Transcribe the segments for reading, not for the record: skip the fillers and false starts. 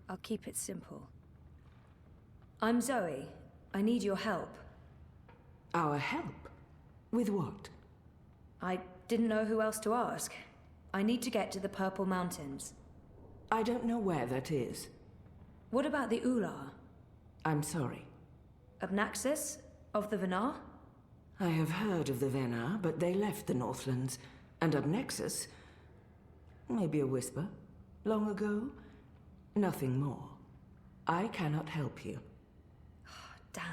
I'll keep it simple. I'm Zoe. I need your help. Our help? With what? I didn't know who else to ask. I need to get to the Purple Mountains. I don't know where that is. What about the Ular? I'm sorry. Obnaxis? Of the Venar? I have heard of the Venar, but they left the Northlands. And Obnexus? Maybe a whisper. Long ago? Nothing more. I cannot help you. Damn.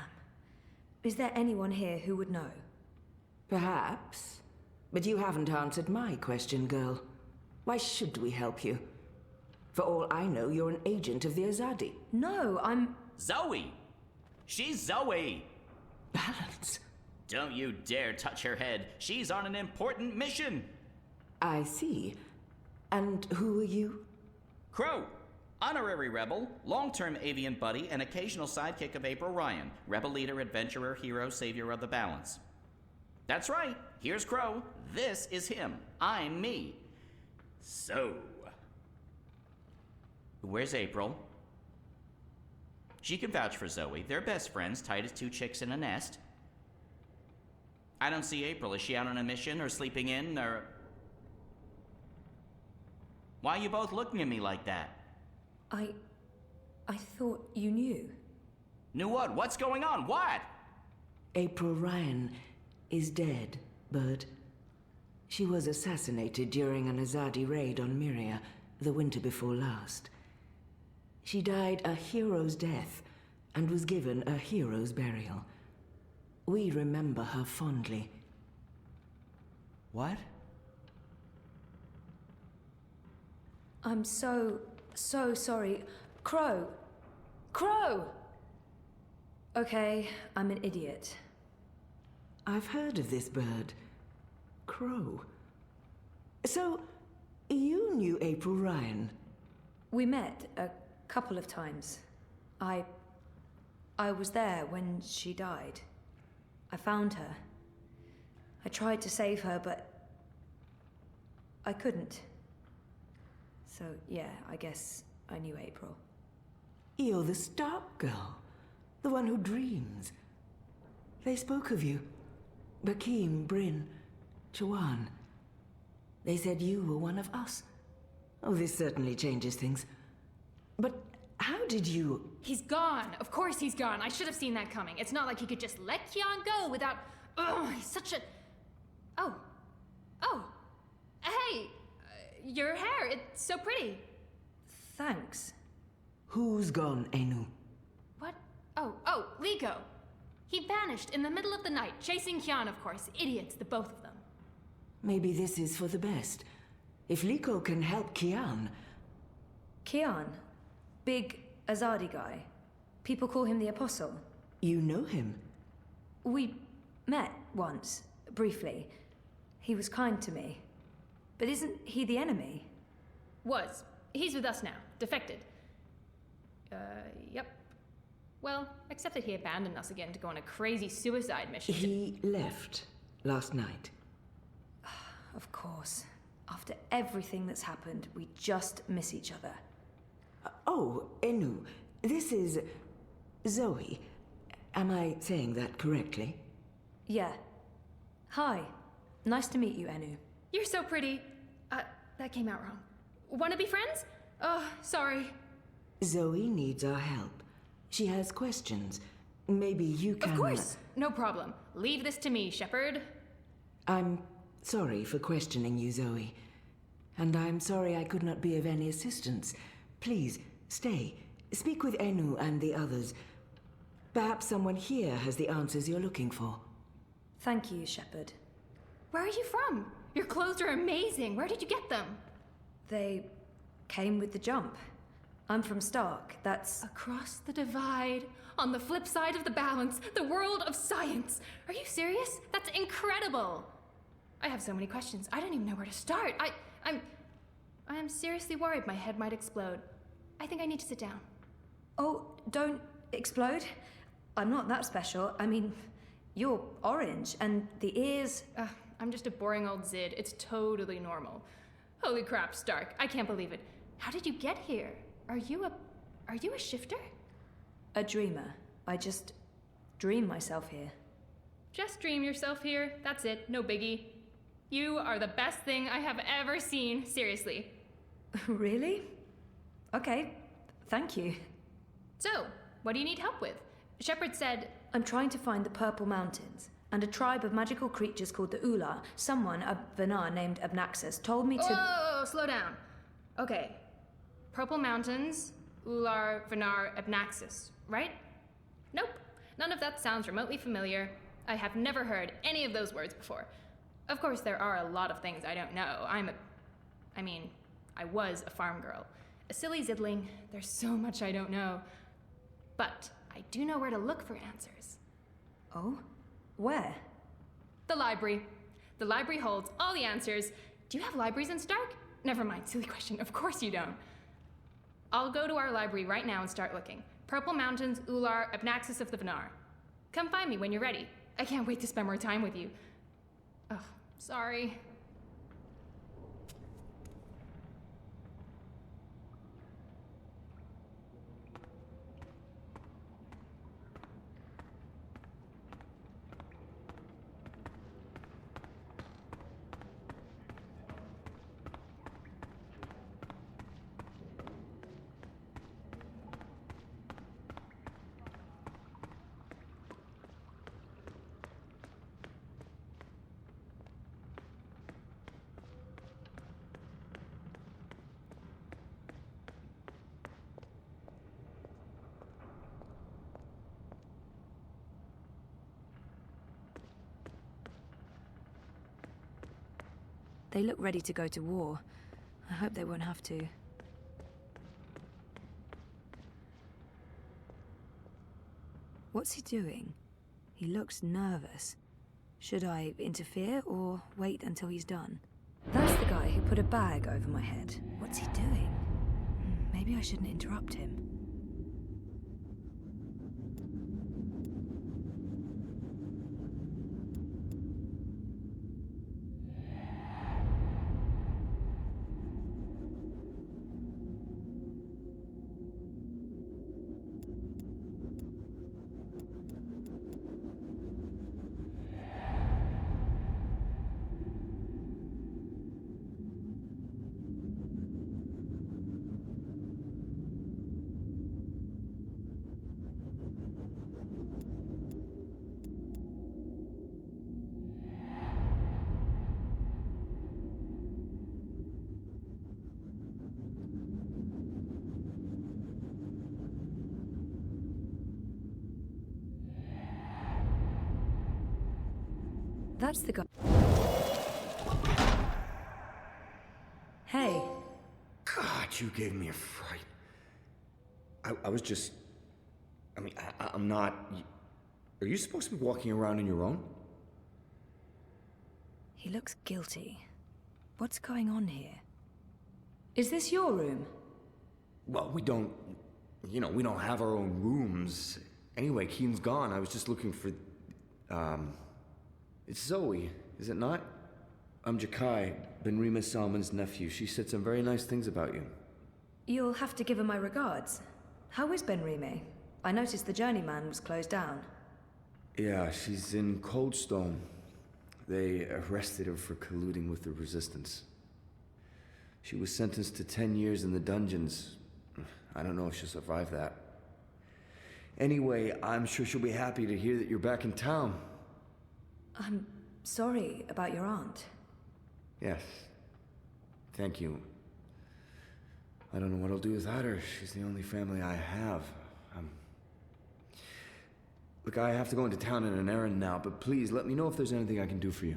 Is there anyone here who would know? Perhaps. But you haven't answered my question, girl. Why should we help you? For all I know, you're an agent of the Azadi. No, I'm... Zoe! She's Zoe! Balance. Don't you dare touch her head. She's on an important mission. I see. And who are you? Crow. Honorary rebel, long-term avian buddy, and occasional sidekick of April Ryan. Rebel leader, adventurer, hero, savior of the balance. That's right. Here's Crow. This is him. I'm me. So... where's April? She can vouch for Zoe. They're best friends, tight as two chicks in a nest. I don't see April. Is she out on a mission, or sleeping in, or... Why are you both looking at me like that? I thought you knew. Knew what? What's going on? What? April Ryan is dead, Bird. She was assassinated during an Azadi raid on Myria the winter before last. She died a hero's death and was given a hero's burial. We remember her fondly. What? I'm so sorry. Crow! Crow! Okay, I'm an idiot. I've heard of this bird. Crow. So, you knew April Ryan? We met a couple of times. I was there when she died. I found her. I tried to save her, but I couldn't. So, yeah, I guess I knew April. You're the Stark girl. The one who dreams. They spoke of you. Bakim, Bryn, Chawan. They said you were one of us. Oh, this certainly changes things. But how did you... He's gone. Of course he's gone. I should have seen that coming. It's not like he could just let Kian go without... Ugh, he's such a... Oh. Hey! Your hair, it's so pretty. Thanks. Who's gone, Enu? What? Oh, Liko. He vanished in the middle of the night, chasing Kian, of course. Idiots, the both of them. Maybe this is for the best. If Liko can help Kian... Kian? Big Azadi guy. People call him the Apostle. You know him? We met once, briefly. He was kind to me. But isn't he the enemy? Was. He's with us now. Defected. Yep. Well, except that he abandoned us again to go on a crazy suicide mission. He left last night. Of course. After everything that's happened, we just miss each other. Oh, Enu, this is... Zoe. Am I saying that correctly? Yeah. Hi. Nice to meet you, Enu. You're so pretty. That came out wrong. Wanna be friends? Oh, sorry. Zoe needs our help. She has questions. Maybe you can... Of course! No problem. Leave this to me, Shepard. I'm sorry for questioning you, Zoe. And I'm sorry I could not be of any assistance. Please, stay. Speak with Enu and the others. Perhaps someone here has the answers you're looking for. Thank you, Shepard. Where are you from? Your clothes are amazing. Where did you get them? They came with the jump. I'm from Stark. That's... Across the divide, on the flip side of the balance, the world of science. Are you serious? That's incredible. I have so many questions. I don't even know where to start. I am seriously worried my head might explode. I think I need to sit down. Oh, don't explode. I'm not that special. I mean, you're orange, and the ears... I'm just a boring old Zid. It's totally normal. Holy crap, Stark. I can't believe it. How did you get here? Are you a Are you a shifter? A dreamer. I just dream myself here. Just dream yourself here. That's it. No biggie. You are the best thing I have ever seen. Seriously. Really? Okay, thank you. So, what do you need help with? Shepard said... I'm trying to find the Purple Mountains, and a tribe of magical creatures called the Ular. Someone, a Vanar named Abnaxus, told me to... Whoa, slow down. Okay. Purple Mountains, Ular, Vanar, Abnaxus, right? Nope. None of that sounds remotely familiar. I have never heard any of those words before. Of course, there are a lot of things I don't know. I was a farm girl. A silly zidling. There's so much I don't know. But I do know where to look for answers. Oh? Where? The library. The library holds all the answers. Do you have libraries in Stark? Never mind, silly question. Of course you don't. I'll go to our library right now and start looking. Purple Mountains, Ular, Abnaxus of the Vanar. Come find me when you're ready. I can't wait to spend more time with you. Oh, sorry. They look ready to go to war. I hope they won't have to. What's he doing? He looks nervous. Should I interfere or wait until he's done? That's the guy who put a bag over my head. What's he doing? Maybe I shouldn't interrupt him. That's the guy. Hey. God, you gave me a fright. I was just... I'm not... Are you supposed to be walking around on your own? He looks guilty. What's going on here? Is this your room? Well, we don't... we don't have our own rooms. Anyway, Keen's gone. I was just looking for... It's Zoe, is it not? I'm Jakai, Benrima Salman's nephew. She said some very nice things about you. You'll have to give her my regards. How is Benrime? I noticed the Journeyman was closed down. Yeah, she's in Coldstone. They arrested her for colluding with the Resistance. She was sentenced to 10 years in the dungeons. I don't know if she'll survive that. Anyway, I'm sure she'll be happy to hear that you're back in town. I'm sorry about your aunt. Yes. Thank you. I don't know what I'll do without her. She's the only family I have. Look, I have to go into town on an errand now, but please let me know if there's anything I can do for you.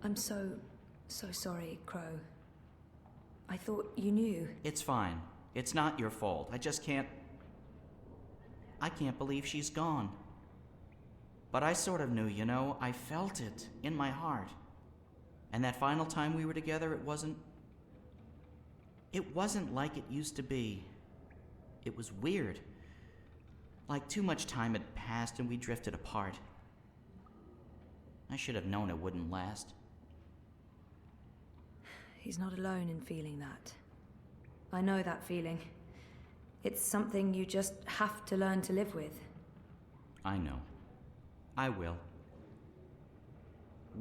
I'm so sorry, Crow. I thought you knew. It's fine. It's not your fault. I just can't... I can't believe she's gone. But I sort of knew, you know? I felt it in my heart. And that final time we were together, it wasn't like it used to be. It was weird. Like too much time had passed and we drifted apart. I should have known it wouldn't last. He's not alone in feeling that. I know that feeling. It's something you just have to learn to live with. I know. I will.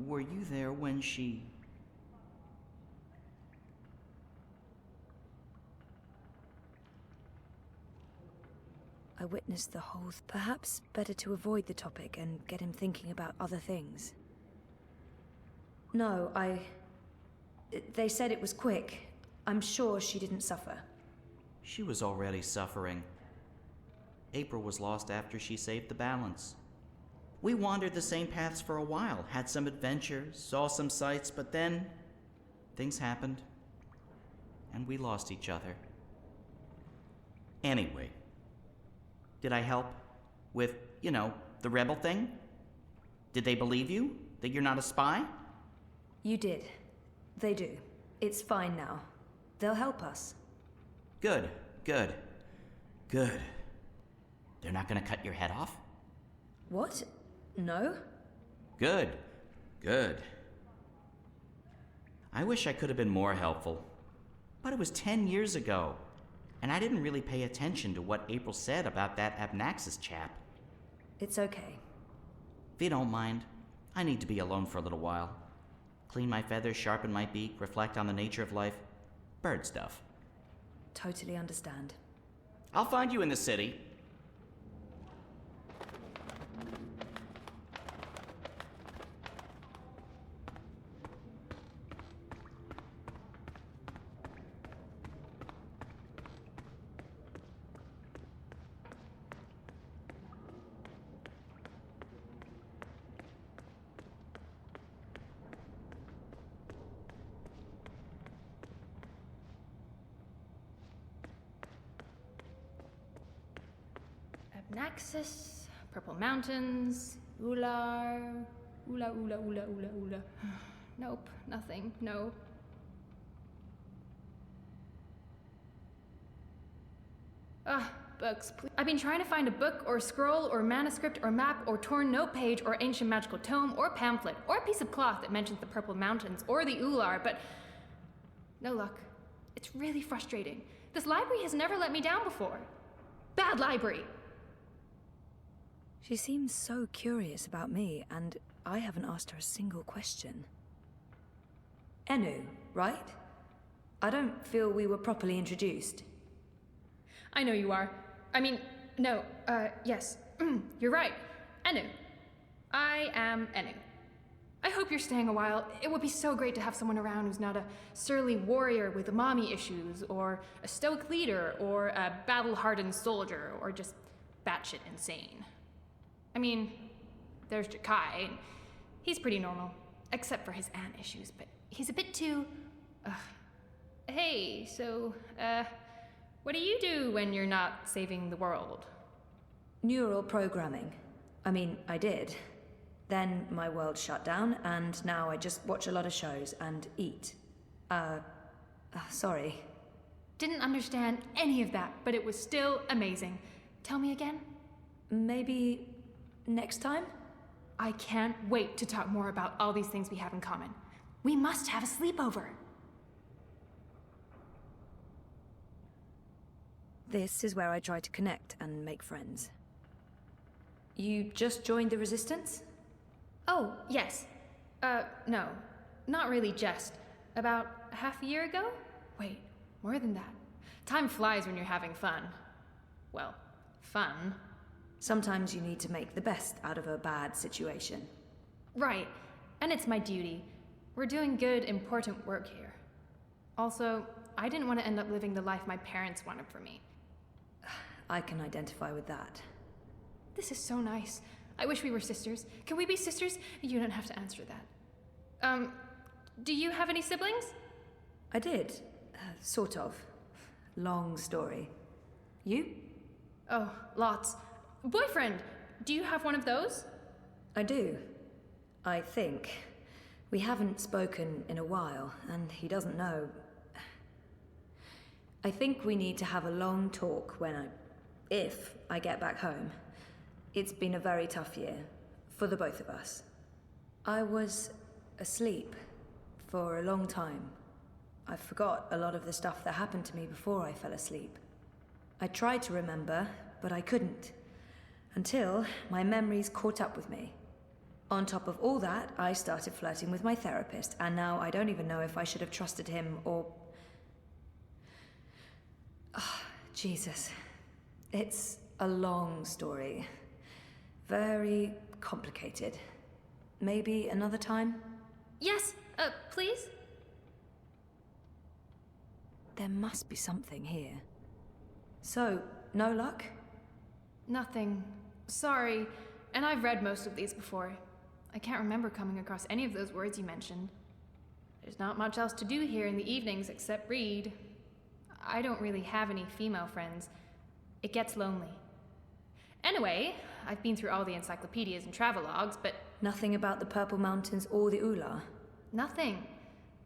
Were you there when she... I witnessed the whole... Perhaps better to avoid the topic and get him thinking about other things. No, They said it was quick. I'm sure she didn't suffer. She was already suffering. April was lost after she saved the balance. We wandered the same paths for a while, had some adventures, saw some sights, but then things happened, and we lost each other. Anyway, did I help with, the rebel thing? Did they believe you? That you're not a spy? You did. They do. It's fine now. They'll help us. Good. They're not gonna cut your head off? What? No? Good. I wish I could have been more helpful. But it was 10 years ago, and I didn't really pay attention to what April said about that Abnaxis chap. It's okay. If you don't mind, I need to be alone for a little while. Clean my feathers, sharpen my beak, reflect on the nature of life. Bird stuff. Totally understand. I'll find you in the city. Naxos, Purple Mountains, Ular, Ula. Nope, nothing, no. Books, please. I've been trying to find a book or scroll or manuscript or map or torn note page or ancient magical tome or pamphlet or a piece of cloth that mentions the Purple Mountains or the Ular, but no luck. It's really frustrating. This library has never let me down before. Bad library. She seems so curious about me, and I haven't asked her a single question. Enu, right? I don't feel we were properly introduced. I know you are. Yes. You're right. Enu. I am Enu. I hope you're staying a while. It would be so great to have someone around who's not a surly warrior with mommy issues, or a stoic leader, or a battle-hardened soldier, or just batshit insane. There's Jakai. He's pretty normal, except for his aunt issues, but he's a bit too... Hey, so, what do you do when you're not saving the world? Neural programming. I did. Then my world shut down, and now I just watch a lot of shows and eat. Sorry. Didn't understand any of that, but it was still amazing. Tell me again? Maybe next time? I can't wait to talk more about all these things we have in common. We must have a sleepover. This is where I try to connect and make friends. You just joined the Resistance? Oh, yes. No. Not really just. About half a year ago? Wait, more than that. Time flies when you're having fun. Well, fun. Sometimes you need to make the best out of a bad situation. Right. And it's my duty. We're doing good, important work here. Also, I didn't want to end up living the life my parents wanted for me. I can identify with that. This is so nice. I wish we were sisters. Can we be sisters? You don't have to answer that. Do you have any siblings? I did. Sort of. Long story. You? Oh, lots. Boyfriend! Do you have one of those? I do. I think. We haven't spoken in a while, and he doesn't know. I think we need to have a long talk if I get back home. It's been a very tough year, for the both of us. I was asleep for a long time. I forgot a lot of the stuff that happened to me before I fell asleep. I tried to remember, but I couldn't. Until my memories caught up with me. On top of all that, I started flirting with my therapist, and now I don't even know if I should have trusted him or... Oh, Jesus. It's a long story. Very complicated. Maybe another time? Yes, please? There must be something here. So, no luck? Nothing. Sorry. And I've read most of these before. I can't remember coming across any of those words you mentioned. There's not much else to do here in the evenings except read. I don't really have any female friends. It gets lonely. Anyway, I've been through all the encyclopedias and travelogues, but... Nothing about the Purple Mountains or the Ula? Nothing.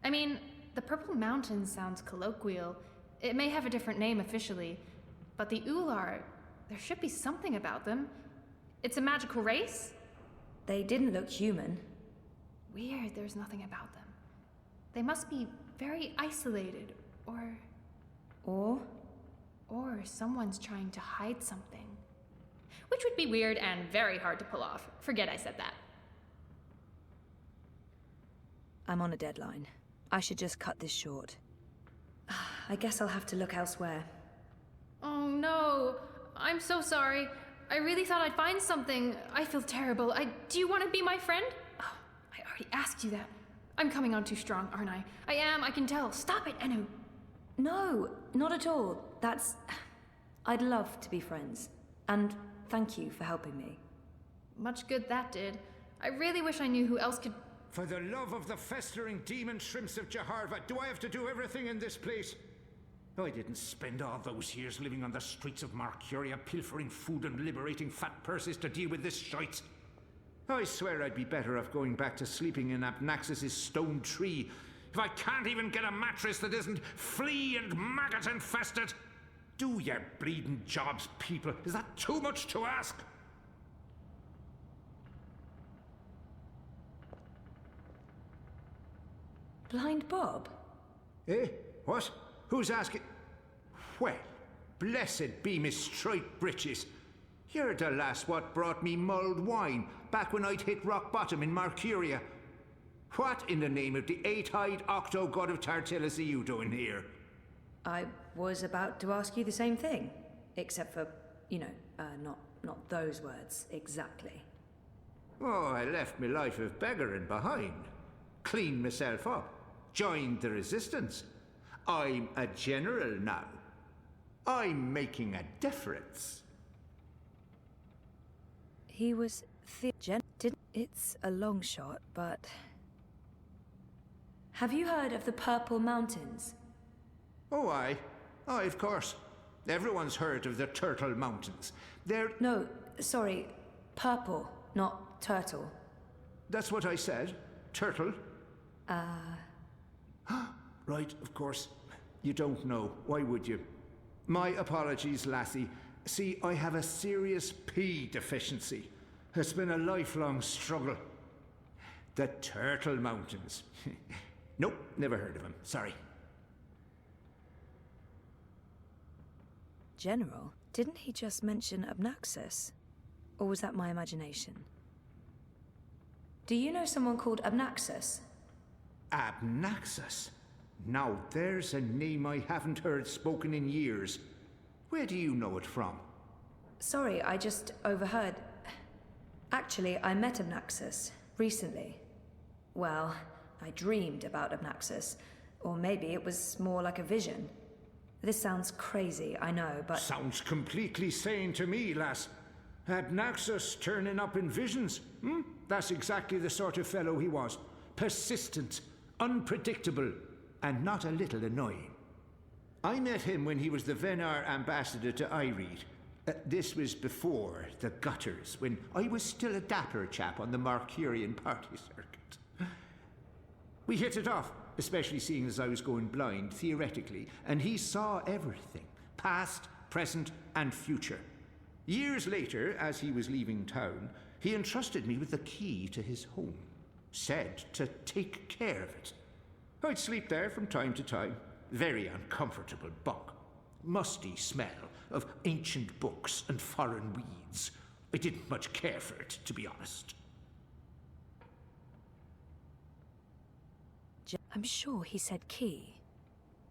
I mean, the Purple Mountains sounds colloquial. It may have a different name officially, but the Ular, there should be something about them. It's a magical race? They didn't look human. Weird, there's nothing about them. They must be very isolated, or someone's trying to hide something. Which would be weird and very hard to pull off. Forget I said that. I'm on a deadline. I should just cut this short. I guess I'll have to look elsewhere. Oh no, I'm so sorry. I really thought I'd find something. I feel terrible. Do you want to be my friend? Oh, I already asked you that. I'm coming on too strong, aren't I? I am, I can tell. Stop it, Enu. No, not at all. I'd love to be friends. And thank you for helping me. Much good that did. I really wish I knew who else could... For the love of the festering demon shrimps of Jaharva, do I have to do everything in this place? I didn't spend all those years living on the streets of Marcuria, pilfering food and liberating fat purses to deal with this shite. I swear I'd be better off going back to sleeping in Abnaxus's stone tree if I can't even get a mattress that isn't flea and maggot infested. Do your bleeding jobs, people. Is that too much to ask? Blind Bob? Eh? What? Who's asking? Well, blessed be Miss Striped Britches. You're the lass what brought me mulled wine back when I'd hit rock bottom in Marcuria. What in the name of the eight-eyed octo-god of Tartillus are you doing here? I was about to ask you the same thing. Except for, not those words exactly. Oh, I left me life of beggaring behind. Cleaned myself up. Joined the resistance. I'm a general now. I'm making a difference. He was It's a long shot, but... Have you heard of the Purple Mountains? Oh, aye. Aye, of course. Everyone's heard of the Turtle Mountains. They're... No, sorry. Purple, not turtle. That's what I said. Turtle. Right, of course. You don't know. Why would you? My apologies, lassie. See, I have a serious P deficiency. It's been a lifelong struggle. The Turtle Mountains. Nope, never heard of them. Sorry. General, didn't he just mention Abnaxus? Or was that my imagination? Do you know someone called Abnaxus? Abnaxus? Now there's a name I haven't heard spoken in years. Where do you know it from? Sorry, I just overheard. Actually, I met Abnaxus recently. Well, I dreamed about Abnaxus. Or maybe it was more like a vision. This sounds crazy, I know, but... Sounds completely sane to me, lass. Abnaxus turning up in visions. That's exactly the sort of fellow he was. Persistent, unpredictable, and not a little annoying. I met him when he was the Venar ambassador to Ireed. This was before the gutters, when I was still a dapper chap on the Marcurian party circuit. We hit it off, especially seeing as I was going blind, theoretically, and he saw everything, past, present, and future. Years later, as he was leaving town, he entrusted me with the key to his home, said to take care of it. I'd sleep there from time to time. Very uncomfortable bunk. Musty smell of ancient books and foreign weeds. I didn't much care for it, to be honest. I'm sure he said key.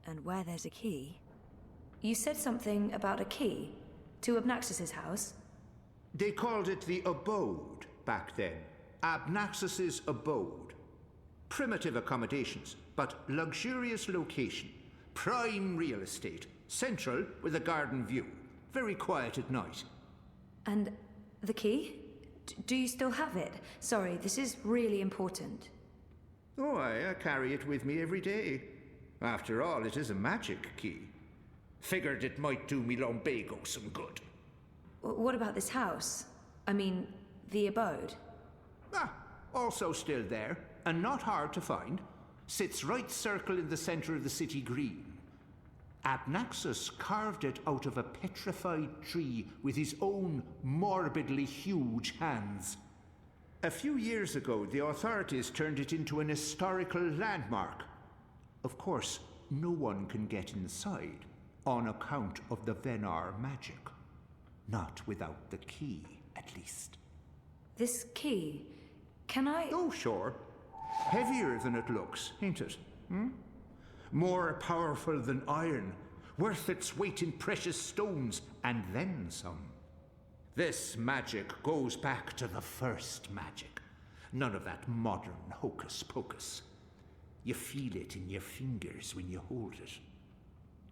And where there's a key... You said something about a key to Abnaxus's house? They called it the abode back then. Abnaxus's abode. Primitive accommodations, but luxurious location. Prime real estate. Central with a garden view. Very quiet at night. And the key? Do you still have it? Sorry, this is really important. Oh, I carry it with me every day. After all, it is a magic key. Figured it might do me lumbago some good. What about this house? I mean, the abode? Also still there, and not hard to find. Sits right circle in the center of the city green. Abnaxus carved it out of a petrified tree with his own morbidly huge hands. A few years ago, the authorities turned it into an historical landmark. Of course, no one can get inside, on account of the Venar magic. Not without the key, at least. This key, can I... Oh, sure. Heavier than it looks, ain't it? More powerful than iron, worth its weight in precious stones, and then some. This magic goes back to the first magic. None of that modern hocus-pocus. You feel it in your fingers when you hold it.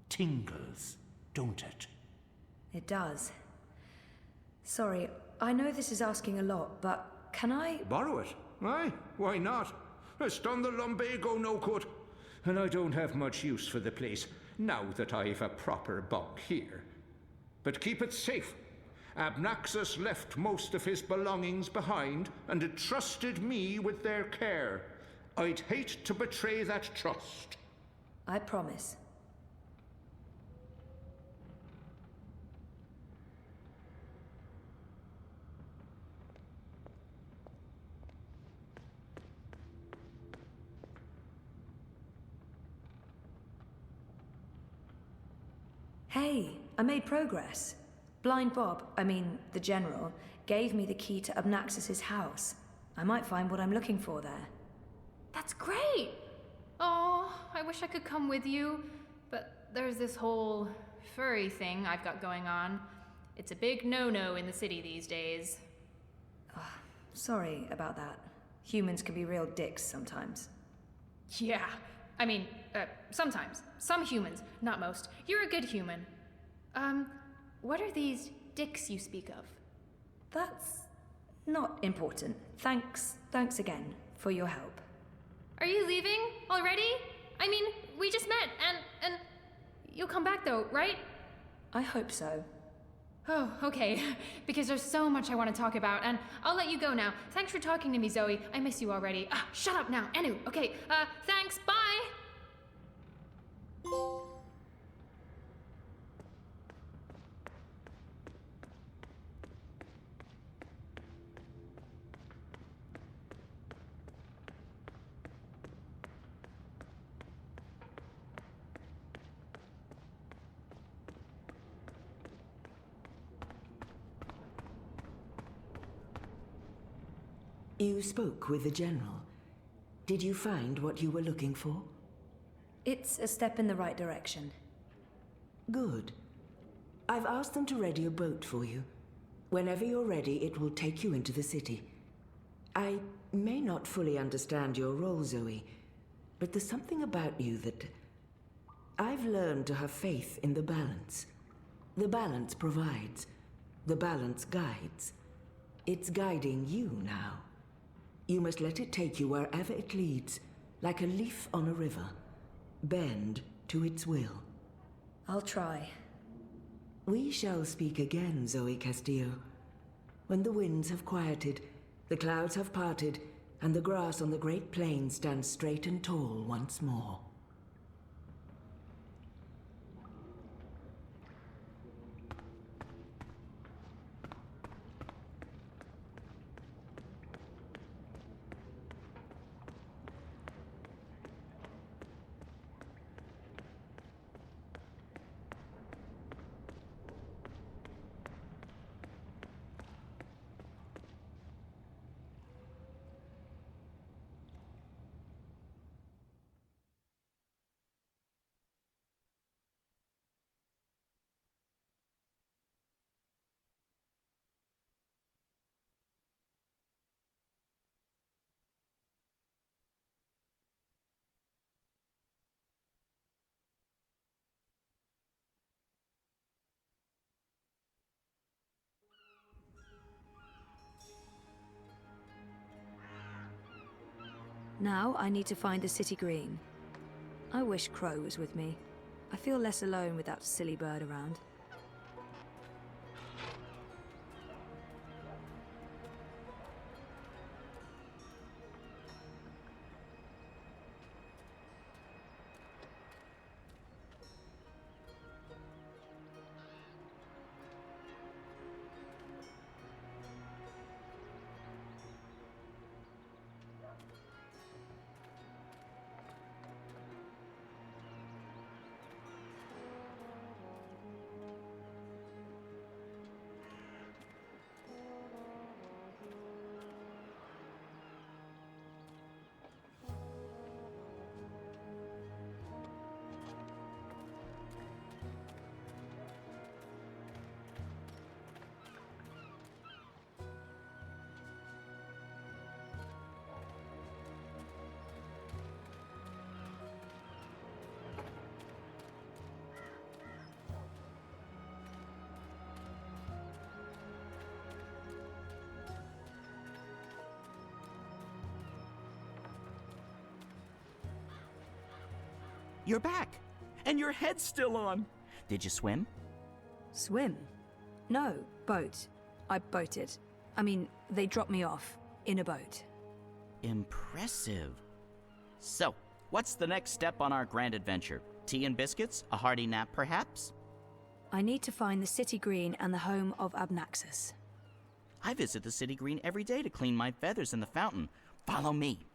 Tingles, don't it? It does. Sorry, I know this is asking a lot, but can I... Borrow it? Aye, why not? It's done the lumbago no good. And I don't have much use for the place, now that I've a proper bunk here. But keep it safe. Abnaxus left most of his belongings behind and entrusted me with their care. I'd hate to betray that trust. I promise. Hey, I made progress. Blind Bob, the General, gave me the key to Abnaxus's house. I might find what I'm looking for there. That's great! Oh, I wish I could come with you, but there's this whole furry thing I've got going on. It's a big no-no in the city these days. Sorry about that. Humans can be real dicks sometimes. Yeah, sometimes. Some humans, not most. You're a good human. What are these dicks you speak of? That's not important. Thanks again for your help. Are you leaving already? We just met, and you'll come back though, right? I hope so. Oh, okay. Because there's so much I want to talk about, and I'll let you go now. Thanks for talking to me, Zoe. I miss you already. Shut up now. Anu, okay. Thanks. Bye! You spoke with the General. Did you find what you were looking for? It's a step in the right direction. Good. I've asked them to ready a boat for you. Whenever you're ready, it will take you into the city. I may not fully understand your role, Zoe, but there's something about you that... I've learned to have faith in the balance. The balance provides. The balance guides. It's guiding you now. You must let it take you wherever it leads. like a leaf on a river. Bend to its will. I'll try. We shall speak again, Zoe Castillo. When the winds have quieted, the clouds have parted, and the grass on the great plain stands straight and tall once more. Now I need to find the city green. I wish Crow was with me. I feel less alone with that silly bird around. You're back! And your head's still on! Did you swim? Swim? No, boat. I boated. I mean, they dropped me off in a boat. Impressive. So, what's the next step on our grand adventure? Tea and biscuits? A hearty nap, perhaps? I need to find the city green and the home of Abnaxus. I visit the city green every day to clean my feathers in the fountain. Follow me.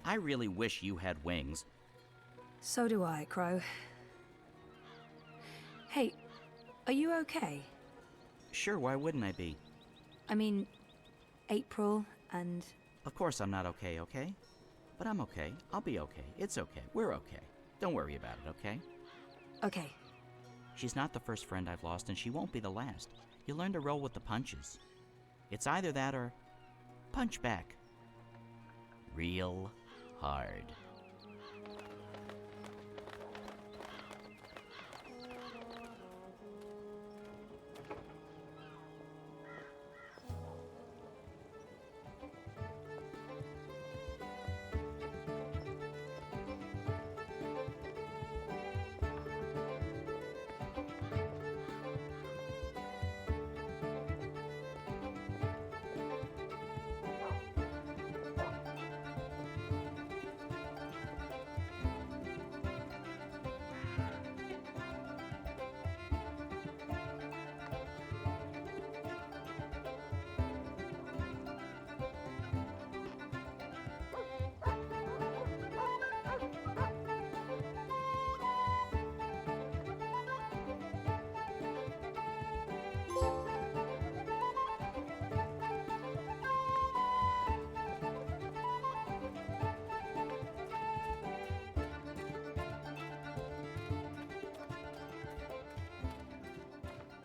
I really wish you had wings. So do I, Crow. Hey, are you okay? Sure, why wouldn't I be? I mean, April and... Of course I'm not okay, okay? But I'm okay. I'll be okay. It's okay. We're okay. Don't worry about it, okay? Okay. She's not the first friend I've lost, and she won't be the last. You learn to roll with the punches. It's either that or punch back. Real hard.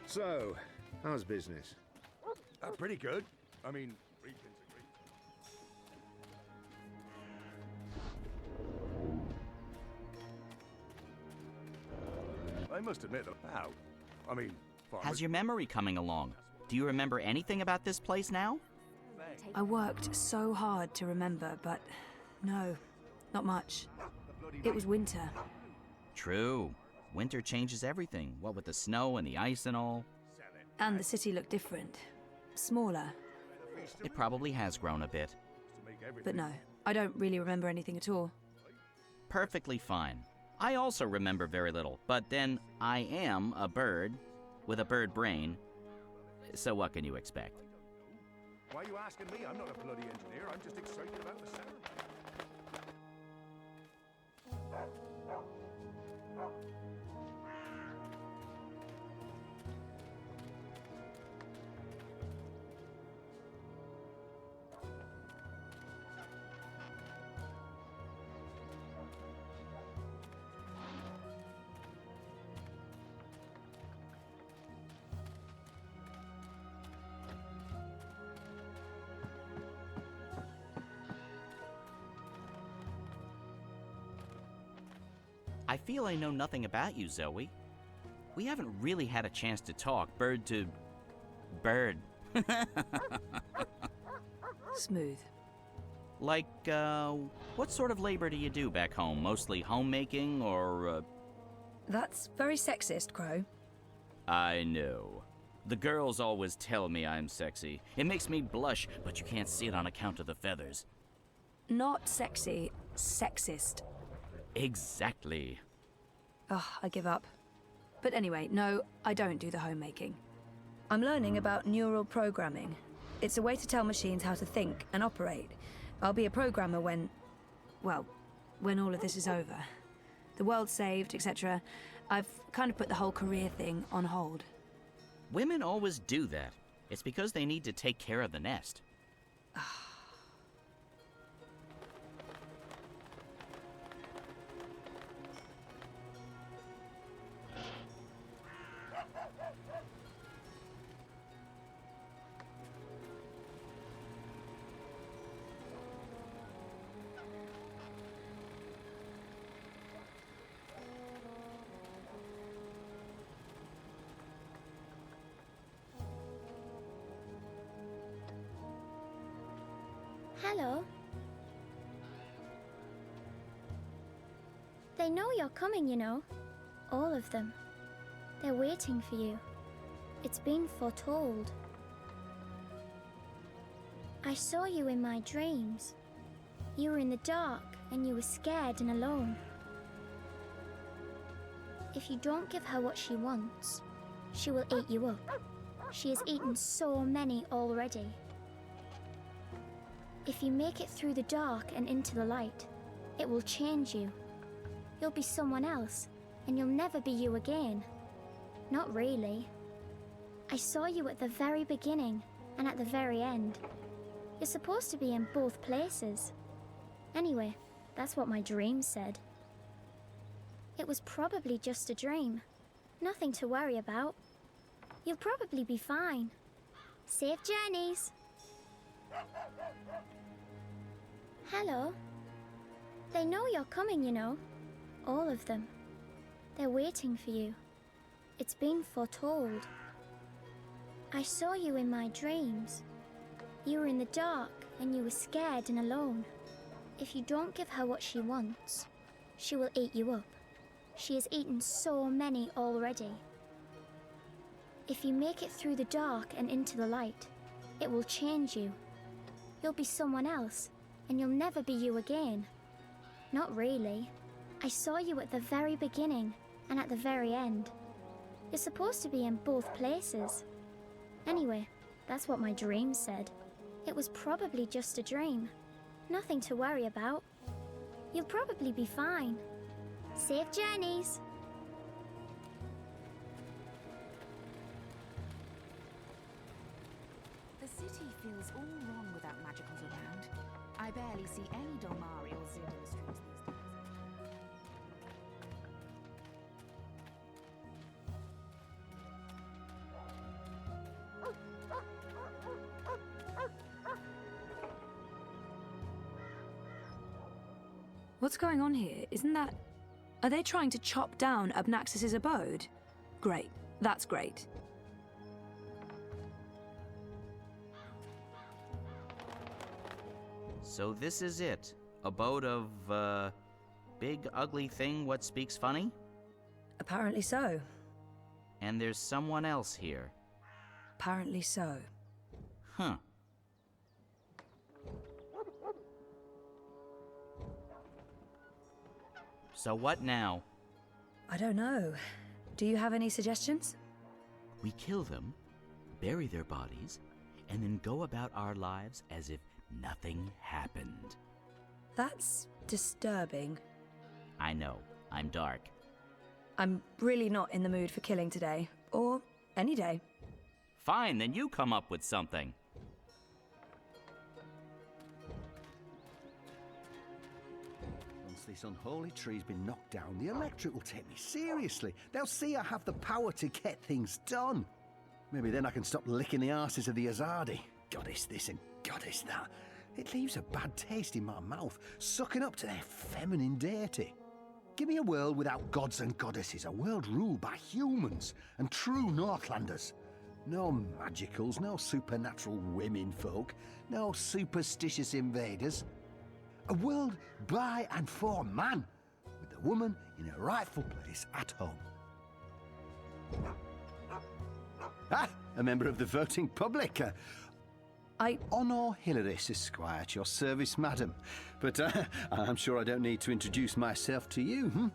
So, how's business? Pretty good. I mean, I must admit, how? I mean, How's your memory coming along? Do you remember anything about this place now? I worked so hard to remember, but no, not much. It was winter. True. Winter changes everything, what with the snow and the ice and all. And the city looked different. Smaller. It probably has grown a bit. But no, I don't really remember anything at all. Perfectly fine. I also remember very little, but then I am a bird with a bird brain, so what can you expect? why are you asking me? I'm not a bloody engineer. I'm just excited about the ceremony. I feel I know nothing about you, Zoe. We haven't really had a chance to talk bird to bird. Smooth. Like, what sort of labor do you do back home? Mostly homemaking or, That's very sexist, Crow. I know. The girls always tell me I'm sexy. It makes me blush, but you can't see it on account of the feathers. Not sexy, sexist. Exactly. Ugh, I give up. But anyway, no, I don't do the homemaking. I'm learning about neural programming. It's a way to tell machines how to think and operate. I'll be a programmer when all of this is over. The world's saved, etc. I've kind of put the whole career thing on hold. Women always do that. It's because they need to take care of the nest. Hello. They know you're coming, you know. All of them. They're waiting for you. It's been foretold. I saw you in my dreams. You were in the dark and you were scared and alone. If you don't give her what she wants, she will eat you up. She has eaten so many already. If you make it through the dark and into the light, it will change you. You'll be someone else, and you'll never be you again. Not really. I saw you at the very beginning and at the very end. You're supposed to be in both places. Anyway, that's what my dream said. It was probably just a dream. Nothing to worry about. You'll probably be fine. Safe journeys. Hello. They know you're coming, you know. All of them. They're waiting for you. It's been foretold. I saw you in my dreams. You were in the dark and you were scared and alone. If you don't give her what she wants, she will eat you up. She has eaten so many already. If you make it through the dark and into the light, it will change you. You'll be someone else, and you'll never be you again. Not really. I saw you at the very beginning and at the very end. You're supposed to be in both places. Anyway, that's what my dream said. It was probably just a dream. Nothing to worry about. You'll probably be fine. Safe journeys. The city feels all wrong without magicals around. I barely see any Dolmari or Zid in the streets these days. What's going on here? Isn't that Are they trying to chop down Abnaxus's abode? Great. That's great. So this is it. Abode of, big ugly thing what speaks funny? Apparently so. And there's someone else here. Apparently so. Huh. So what now? I don't know. Do you have any suggestions? We kill them, bury their bodies, and then go about our lives as if nothing happened. That's disturbing. I know, I'm dark. I'm really not in the mood for killing today, or any day. Fine, then you come up with something. Once this unholy tree's been knocked down, the electorate will take me seriously. They'll see I have the power to get things done. Maybe then I can stop licking the arses of the Azadi. Goddess this and goddess that. It leaves a bad taste in my mouth, sucking up to their feminine deity. Give me a world without gods and goddesses, a world ruled by humans and true Northlanders. No magicals, no supernatural women folk, no superstitious invaders. A world by and for man, with the woman in her rightful place at home. Ah, a member of the voting public. Honor Hilaris, Esquire, at your service, madam. But I'm sure I don't need to introduce myself to you,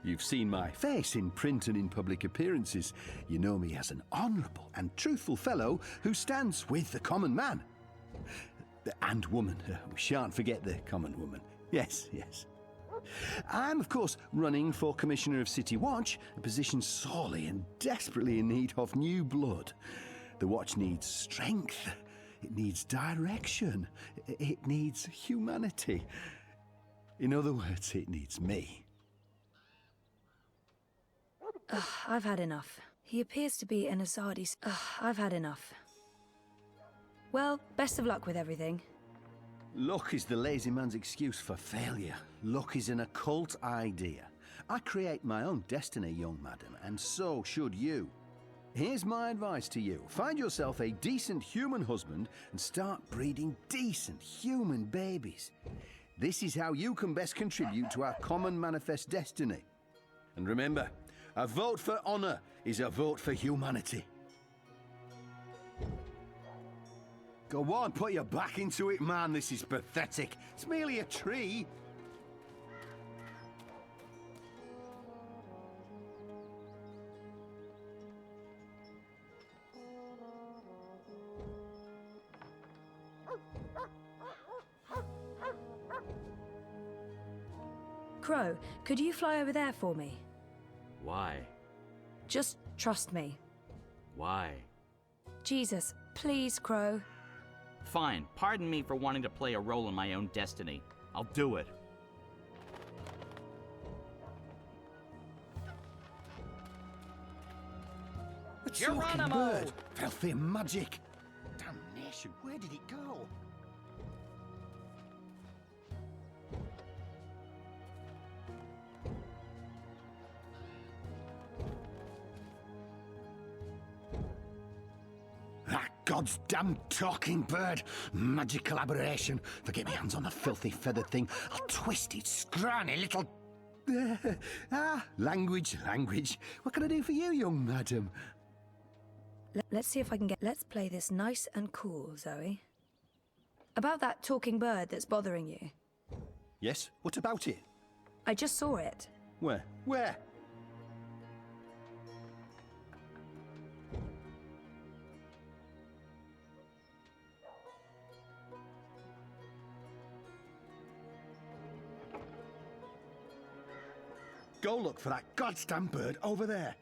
You've seen my face in print and in public appearances. You know me as an honourable and truthful fellow who stands with the common man. And woman. We shan't forget the common woman. Yes, yes. I'm, of course, running for Commissioner of City Watch, a position sorely and desperately in need of new blood. The Watch needs strength. It needs direction. It needs humanity. In other words, it needs me. I've had enough. He appears to be an Azadi. I've had enough. Well, best of luck with everything. Luck is the lazy man's excuse for failure. Luck is an occult idea. I create my own destiny, young madam, and so should you. Here's my advice to you. Find yourself a decent human husband and start breeding decent human babies. This is how you can best contribute to our common manifest destiny. And remember, a vote for honor is a vote for humanity. Go on, put your back into it, man. This is pathetic. It's merely a tree. Crow, could you fly over there for me? Why? Just trust me. Why? Jesus, please, Crow. Fine, pardon me for wanting to play a role in my own destiny. I'll do it. A talking bird. Filthy magic. Damnation, where did it go? That God's damn talking bird. Magical aberration. If I get my hands on the filthy feathered thing, I'll twist its scrawny little... language. What can I do for you, young madam? Let's see if I can get... Let's play this nice and cool, Zoe. About that talking bird that's bothering you. Yes, what about it? I just saw it. Where? Where? Go look for that goddamn bird over there.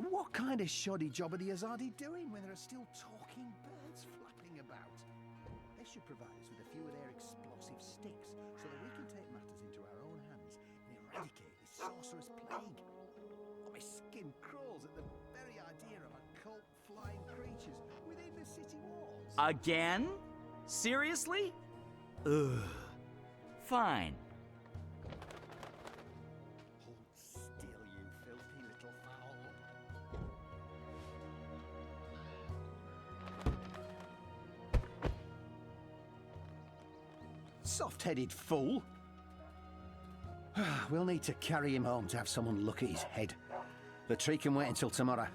What kind of shoddy job are the Azadi doing when there are still talking birds flapping about? They should provide us with a few of their explosive sticks so that we can take matters into our own hands and eradicate this sorcerous plague. Oh, my skin crawls at the Again? Seriously? Ugh. Fine. Hold still, you filthy little fowl. Soft-headed fool. We'll need to carry him home to have someone look at his head. The tree can wait until tomorrow.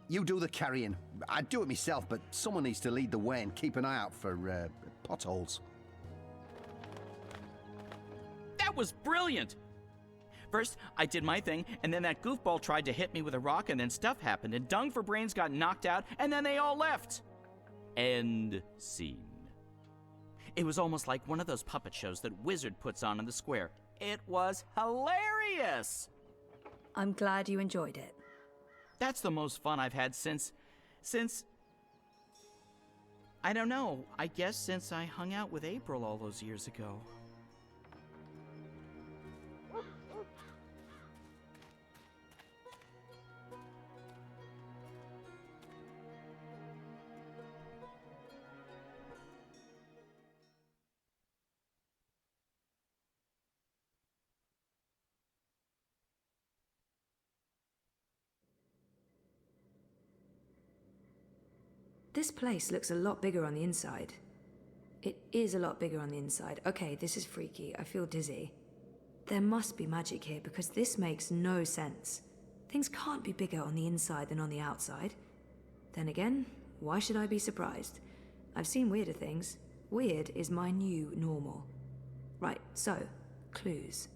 You do the carrying. I'd do it myself, but someone needs to lead the way and keep an eye out for potholes. That was brilliant! First, I did my thing, and then that goofball tried to hit me with a rock, and then stuff happened, and Dung for Brains got knocked out, and then they all left. End scene. It was almost like one of those puppet shows that Wizard puts on in the square. It was hilarious! I'm glad you enjoyed it. That's the most fun I've had since... I don't know, I guess since I hung out with April all those years ago. This place looks a lot bigger on the inside. It is a lot bigger on the inside. Okay, this is freaky. I feel dizzy. There must be magic here because this makes no sense. Things can't be bigger on the inside than on the outside. Then again, why should I be surprised? I've seen weirder things. Weird is my new normal. Right, so, clues.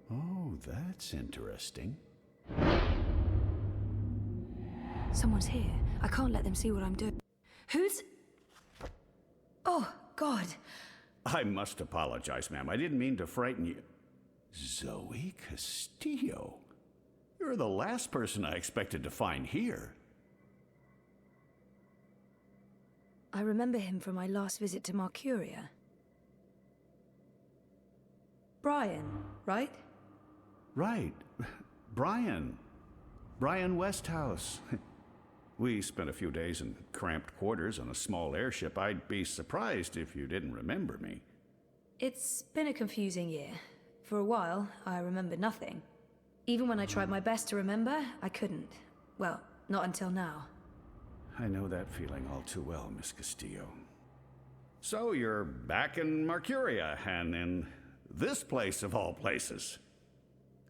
Oh, that's interesting. Someone's here. I can't let them see what I'm doing. Who's... Oh, God. I must apologize, ma'am. I didn't mean to frighten you. Zoe Castillo. You're the last person I expected to find here. I remember him from my last visit to Mercuria. Brian, right? Right. Brian. Brian Westhouse. We spent a few days in cramped quarters on a small airship. I'd be surprised if you didn't remember me. It's been a confusing year. For a while, I remembered nothing. Even when I tried my best to remember, I couldn't. Well, not until now. I know that feeling all too well, Miss Castillo. So you're back in Mercuria, and in this place of all places.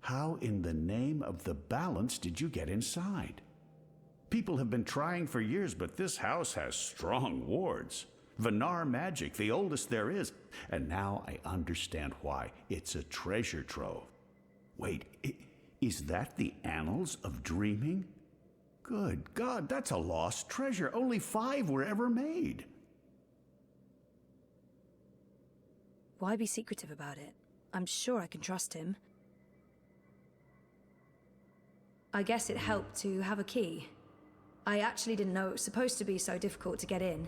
How in the name of the balance did you get inside? People have been trying for years, but this house has strong wards. Venar magic, the oldest there is. And now I understand why. It's a treasure trove. Wait, is that the Annals of Dreaming? Good God, that's a lost treasure. Only 5 were ever made. Why be secretive about it? I'm sure I can trust him. I guess it helped to have a key. I actually didn't know it was supposed to be so difficult to get in.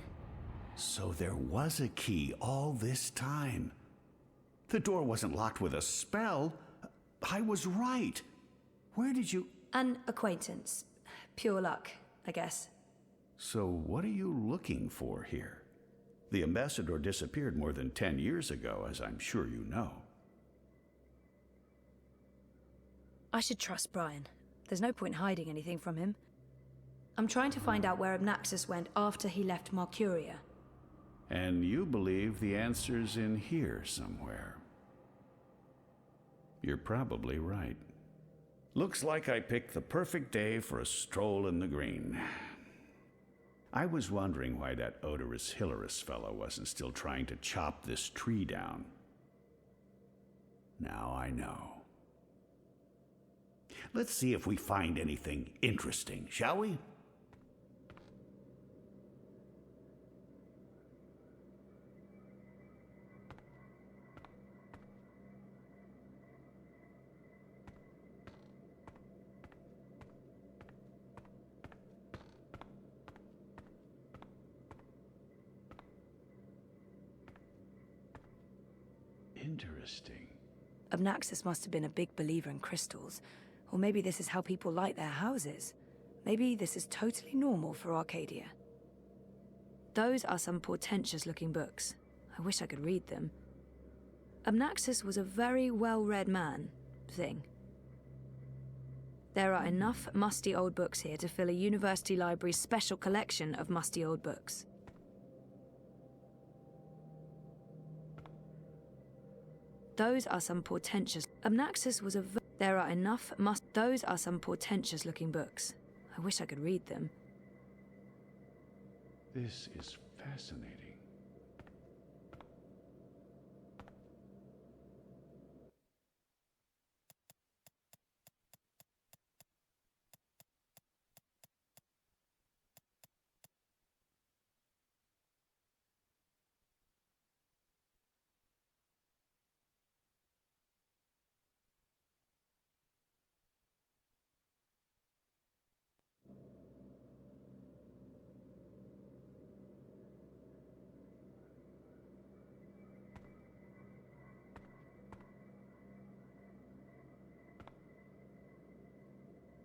So there was a key all this time. The door wasn't locked with a spell. I was right. Where did you... An acquaintance. Pure luck, I guess. So what are you looking for here? The ambassador disappeared more than 10 years ago, as I'm sure you know. I should trust Brian. There's no point hiding anything from him. I'm trying to find out where Abnaxus went after he left Mercuria. And you believe the answer's in here somewhere. You're probably right. Looks like I picked the perfect day for a stroll in the green. I was wondering why that odorous Hilarus fellow wasn't still trying to chop this tree down. Now I know. Let's see if we find anything interesting, shall we? Interesting. Obnaxis must have been a big believer in crystals. Or maybe this is how people light their houses. Maybe this is totally normal for Arcadia. Those are some portentous-looking books. I wish I could read them. Obnaxis was a very well-read man, thing. There are enough musty old books here to fill a university library's special collection of musty old books. Those are some portentous... Obnaxis was a... There are enough Those are some portentous-looking books. I wish I could read them. This is fascinating.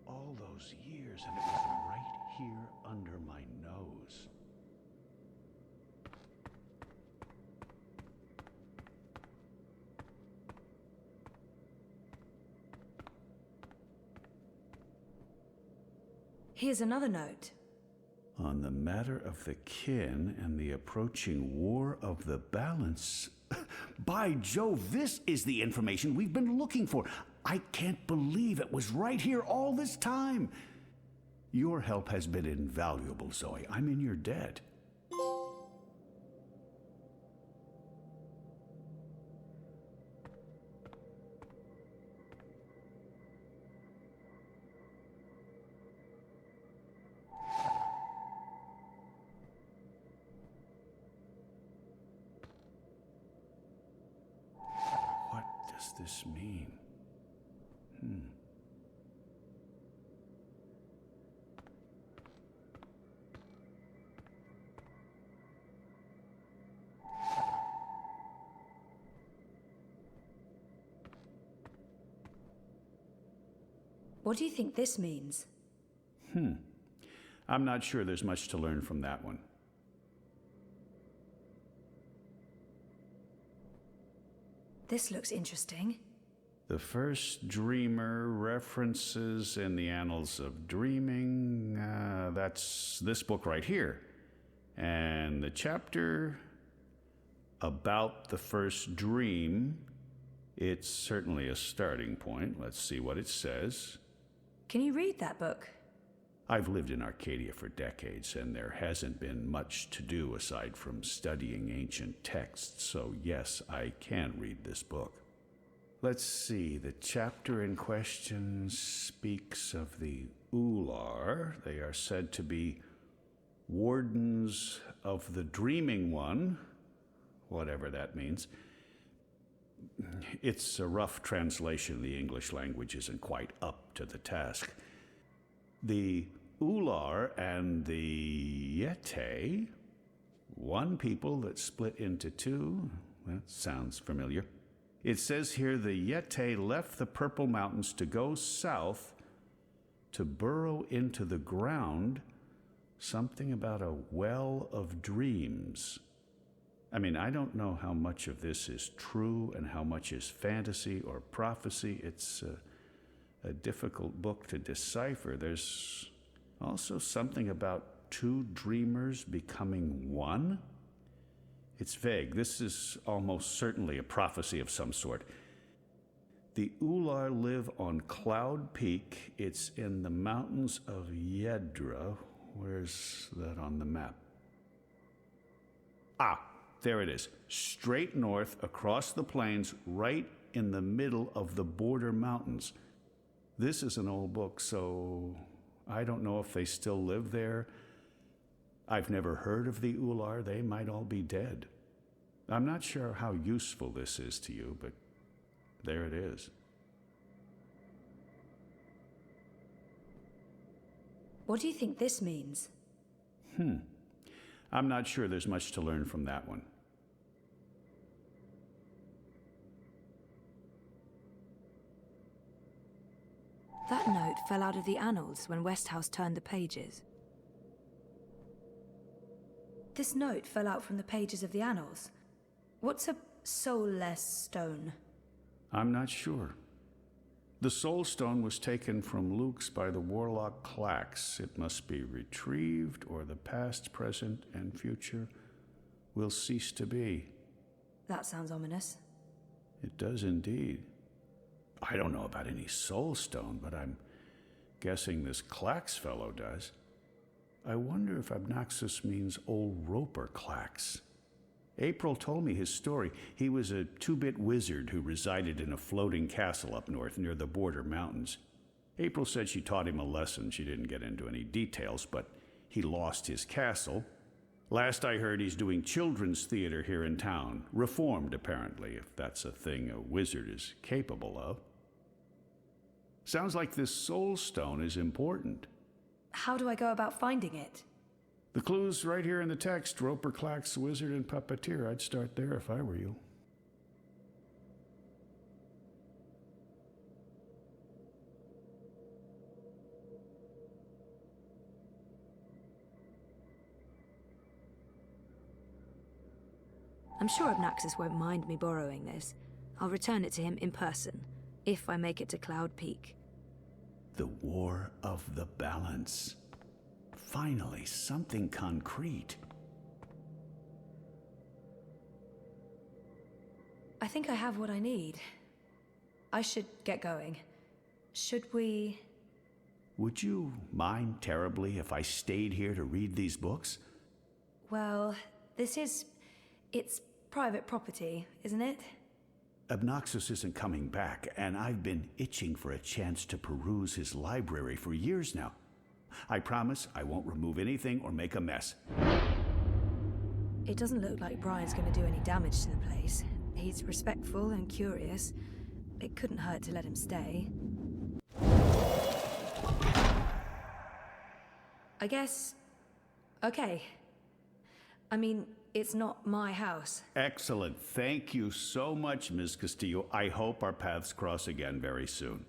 All those years, and it was right here under my nose. Here's another note. On the matter of the kin and the approaching War of the Balance. By Jove, this is the information we've been looking for. I can't believe it was right here all this time. Your help has been invaluable, Zoe. I'm in your debt. What does this mean? What do you think this means? I'm not sure there's much to learn from that one. This looks interesting. The first dreamer references in the annals of dreaming. That's this book right here. And the chapter about the first dream, it's certainly a starting point. Let's see what it says. Can you read that book? I've lived in Arcadia for decades, and there hasn't been much to do aside from studying ancient texts, so yes, I can read this book. Let's see, the chapter in question speaks of the Ular. They are said to be wardens of the Dreaming One, whatever that means. It's a rough translation. The English language isn't quite up to the task. The Ular and the Yete, one people that split into two. That sounds familiar. It says here the Yete left the Purple Mountains to go south to burrow into the ground. Something about a well of dreams. I mean, I don't know how much of this is true and how much is fantasy or prophecy. It's a difficult book to decipher. There's also something about two dreamers becoming one. It's vague. This is almost certainly a prophecy of some sort. The Ular live on Cloud Peak. It's in the mountains of Yedra. Where's that on the map? Ah, there it is. Straight north across the plains, right in the middle of the border mountains. This is an old book, so I don't know if they still live there. I've never heard of the Ular. They might all be dead. I'm not sure how useful this is to you, but there it is. What do you think this means? I'm not sure there's much to learn from that one. That note fell out of the annals when Westhouse turned the pages. This note fell out from the pages of the annals. What's a soulless stone? I'm not sure. The Soul Stone was taken from Luke's by the warlock Clax. It must be retrieved, or the past, present, and future will cease to be. That sounds ominous. It does indeed. I don't know about any Soul Stone, but I'm guessing this Clax fellow does. I wonder if Abnaxus means old Roper Clax. April told me his story. He was a two-bit wizard who resided in a floating castle up north near the border mountains. April said she taught him a lesson. She didn't get into any details, but he lost his castle. Last I heard, he's doing children's theater here in town. Reformed, apparently, if that's a thing a wizard is capable of. Sounds like this Soul Stone is important. How do I go about finding it? The clue's right here in the text. Roper Clax, wizard and puppeteer. I'd start there if I were you. I'm sure Abnaxus won't mind me borrowing this. I'll return it to him in person, if I make it to Cloud Peak. The War of the Balance. Finally, something concrete. I think I have what I need. I should get going. Should we... Would you mind terribly if I stayed here to read these books? Well, it's private property, isn't it? Abnaxus isn't coming back, and I've been itching for a chance to peruse his library for years now. I promise I won't remove anything or make a mess. It doesn't look like Brian's going to do any damage to the place. He's respectful and curious. It couldn't hurt to let him stay. I guess... Okay. I mean, it's not my house. Excellent. Thank you so much, Ms. Castillo. I hope our paths cross again very soon.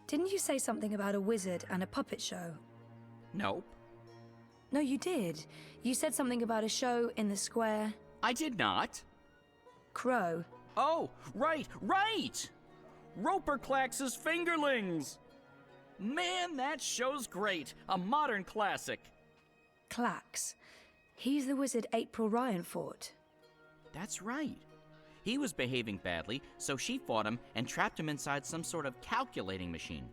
Didn't you say something about a wizard and a puppet show? Nope. No, you did. You said something about a show in the square. I did not. Crow. Oh, right! Roper Clax's Fingerlings! Man, that show's great. A modern classic. Clax. He's the wizard April Ryan fought. That's right. He was behaving badly, so she fought him and trapped him inside some sort of calculating machine.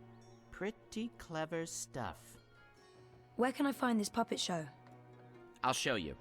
Pretty clever stuff. Where can I find this puppet show? I'll show you.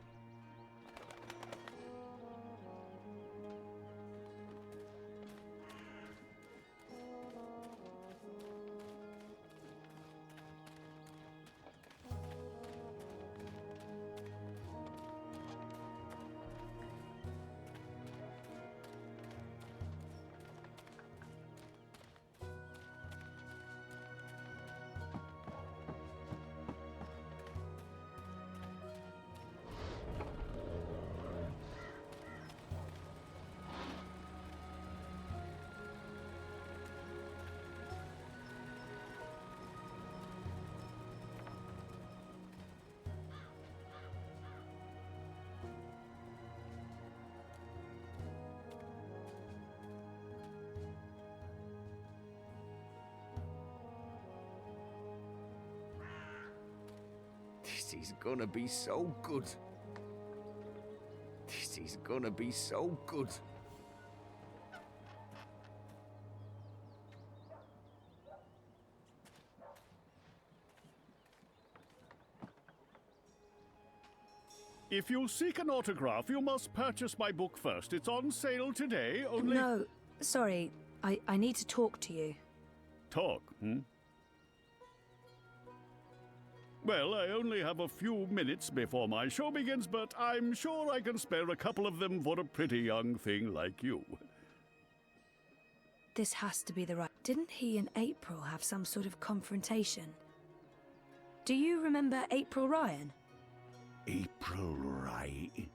This is gonna be so good. This is gonna be so good. If you seek an autograph, you must purchase my book first. It's on sale today, only... No, sorry. I need to talk to you. Talk, hmm? Well, I only have a few minutes before my show begins, but I'm sure I can spare a couple of them for a pretty young thing like you. This has to be the right... Didn't he and April have some sort of confrontation? Do you remember April Ryan? April Ryan?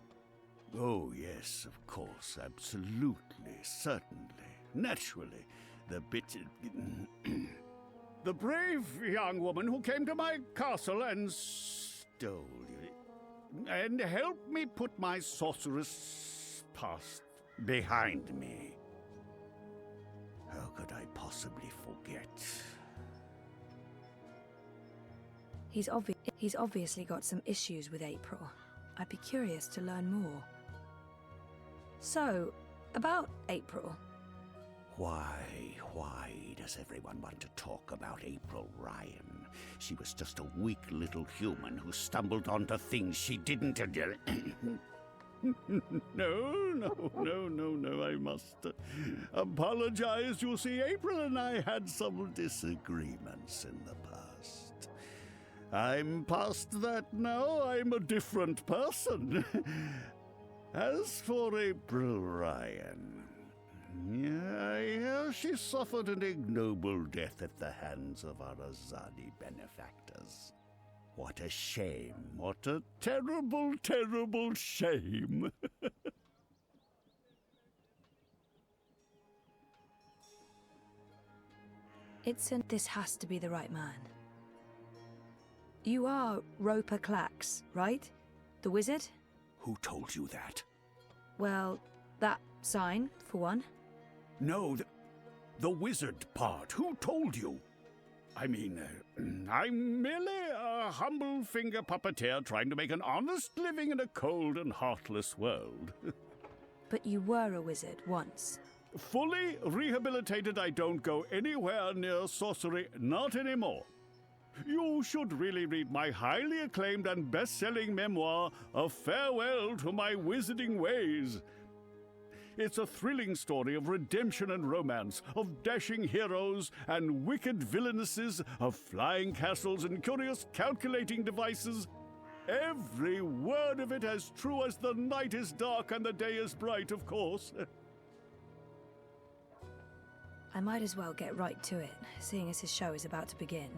Oh, yes, of course, absolutely, certainly, naturally. The bit... the brave young woman who came to my castle and stole you. And helped me put my sorceress past behind me. How could I possibly forget? He's obviously got some issues with April. I'd be curious to learn more. So, about April. Why does everyone want to talk about April Ryan? She was just a weak little human who stumbled onto things she didn't... No, I must apologize. You see, April and I had some disagreements in the past. I'm past that now. I'm a different person. As for April Ryan, I hear she suffered an ignoble death at the hands of our Azadi benefactors. What a shame. What a terrible, terrible shame. This has to be the right man. You are Roper Clax, right? The wizard? Who told you that? Well, that sign, for one. No, the wizard part. Who told you? I mean, I'm merely a humble finger puppeteer trying to make an honest living in a cold and heartless world. But you were a wizard once. Fully rehabilitated, I don't go anywhere near sorcery, not anymore. You should really read my highly acclaimed and best-selling memoir, A Farewell to My Wizarding Ways. It's a thrilling story of redemption and romance, of dashing heroes and wicked villainesses, of flying castles and curious calculating devices. Every word of it as true as the night is dark and the day is bright, of course. I might as well get right to it, seeing as his show is about to begin.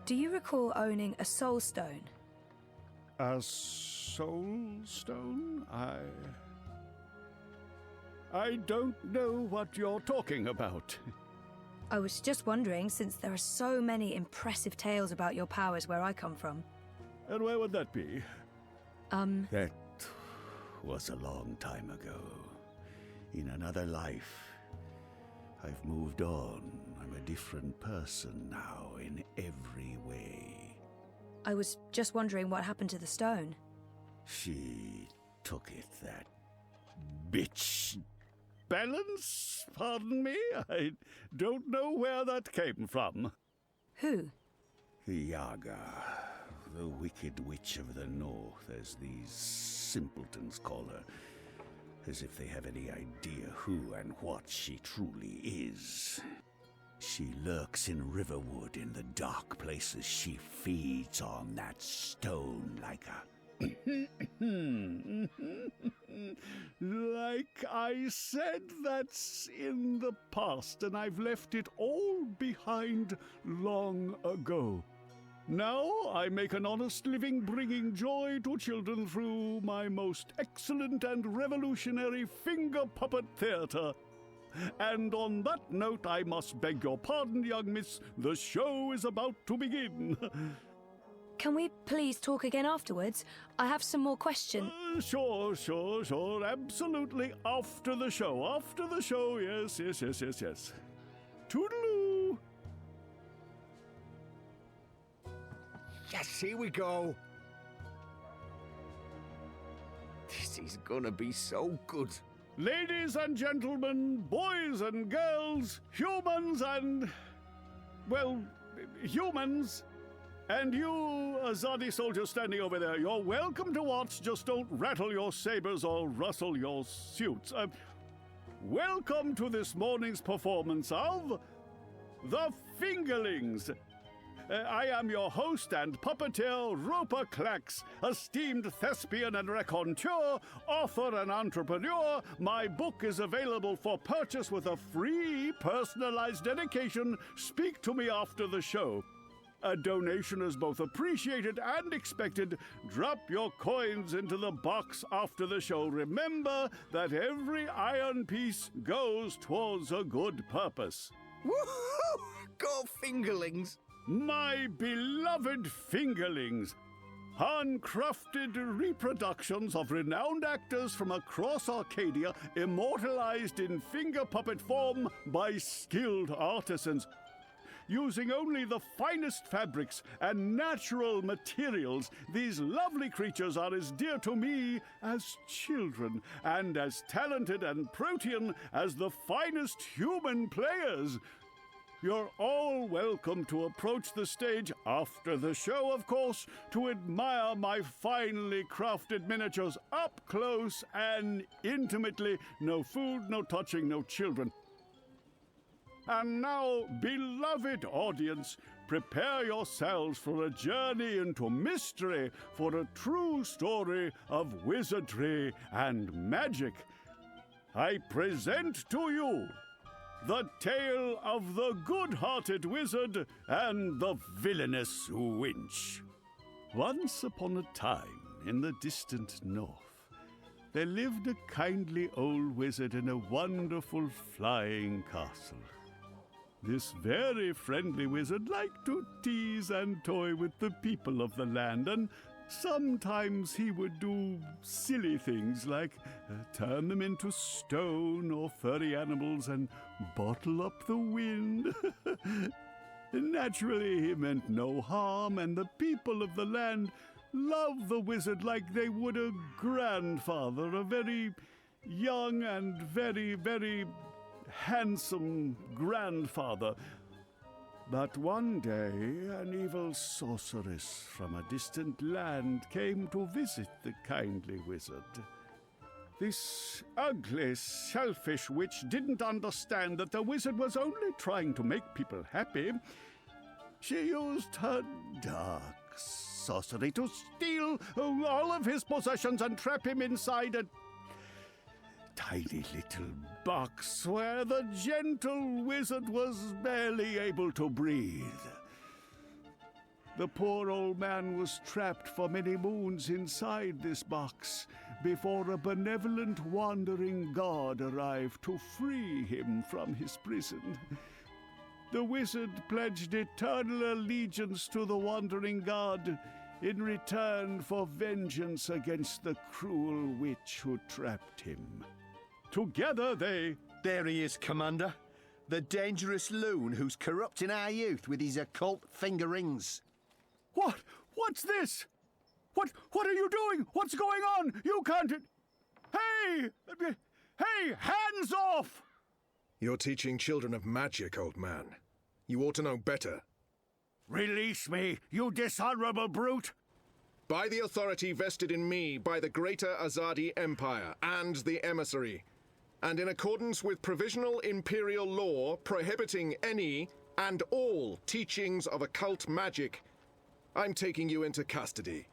Do you recall owning a soul stone? A soul stone? I don't know what you're talking about. I was just wondering, since there are so many impressive tales about your powers where I come from. And where would that be? That was a long time ago. In another life. I've moved on. I'm a different person now in every way. I was just wondering what happened to the stone. She took it, that bitch. Balance? Pardon me? I don't know where that came from. Who? The Yaga, the wicked witch of the north, as these simpletons call her. As if they have any idea who and what she truly is. She lurks in Riverwood in the dark places. She feeds on that stone like a... Like I said, that's in the past, and I've left it all behind long ago. Now I make an honest living bringing joy to children through my most excellent and revolutionary finger puppet theater. And on that note, I must beg your pardon, young miss. The show is about to begin. Can we please talk again afterwards? I have some more questions. Sure. Absolutely. After the show, yes. Toodaloo. Yes, here we go. This is gonna be so good. Ladies and gentlemen, boys and girls, humans and... well, humans... and you, Azadi soldier standing over there, you're welcome to watch, just don't rattle your sabers or rustle your suits. Welcome to this morning's performance of... The Fingerlings. I am your host and puppeteer, Roper Clax, esteemed thespian and raconteur, author and entrepreneur. My book is available for purchase with a free personalized dedication. Speak to me after the show. A donation is both appreciated and expected. Drop your coins into the box after the show. Remember that every iron piece goes towards a good purpose. Woohoo! Go fingerlings! My beloved fingerlings! Handcrafted reproductions of renowned actors from across Arcadia, immortalized in finger puppet form by skilled artisans. Using only the finest fabrics and natural materials, these lovely creatures are as dear to me as children, and as talented and protean as the finest human players. You're all welcome to approach the stage after the show, of course, to admire my finely crafted miniatures up close and intimately. No food, no touching, no children. And now, beloved audience, prepare yourselves for a journey into mystery, for a true story of wizardry and magic. I present to you the tale of the good-hearted wizard and the villainous winch. Once upon a time, in the distant north, there lived a kindly old wizard in a wonderful flying castle. This very friendly wizard liked to tease and toy with the people of the land, and sometimes he would do silly things like turn them into stone or furry animals and bottle up the wind. Naturally, he meant no harm, and the people of the land loved the wizard like they would a grandfather, a very young and very, very handsome grandfather. But one day, an evil sorceress from a distant land came to visit the kindly wizard. This ugly, selfish witch didn't understand that the wizard was only trying to make people happy. She used her dark sorcery to steal all of his possessions and trap him inside a tiny little box where the gentle wizard was barely able to breathe. The poor old man was trapped for many moons inside this box before a benevolent wandering god arrived to free him from his prison. The wizard pledged eternal allegiance to the wandering god in return for vengeance against the cruel witch who trapped him. Together they... There he is, Commander. The dangerous loon who's corrupting our youth with his occult finger rings. What? What's this? What are you doing? What's going on? You can't... Hey! Hey! Hands off! You're teaching children of magic, old man. You ought to know better. Release me, you dishonorable brute! By the authority vested in me by the Greater Azadi Empire and the Emissary, and in accordance with provisional imperial law prohibiting any and all teachings of occult magic, I'm taking you into custody.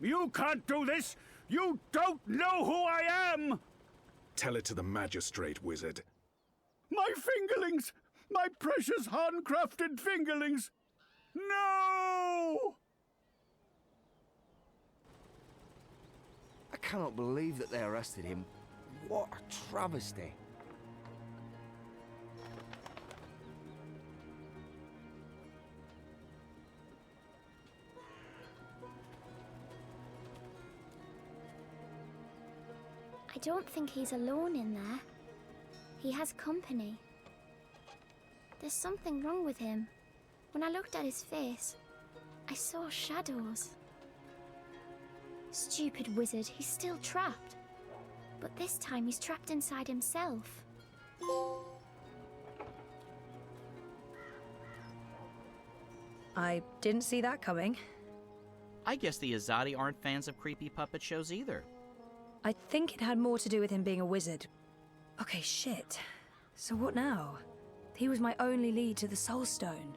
You can't do this! You don't know who I am! Tell it to the magistrate, wizard. My fingerlings! My precious handcrafted fingerlings! No! I cannot believe that they arrested him. What a travesty. I don't think he's alone in there. He has company. There's something wrong with him. When I looked at his face, I saw shadows. Stupid wizard, he's still trapped. But this time he's trapped inside himself. I didn't see that coming. I guess the Azadi aren't fans of creepy puppet shows either. I think it had more to do with him being a wizard. Okay, shit. So what now? He was my only lead to the Soul Stone.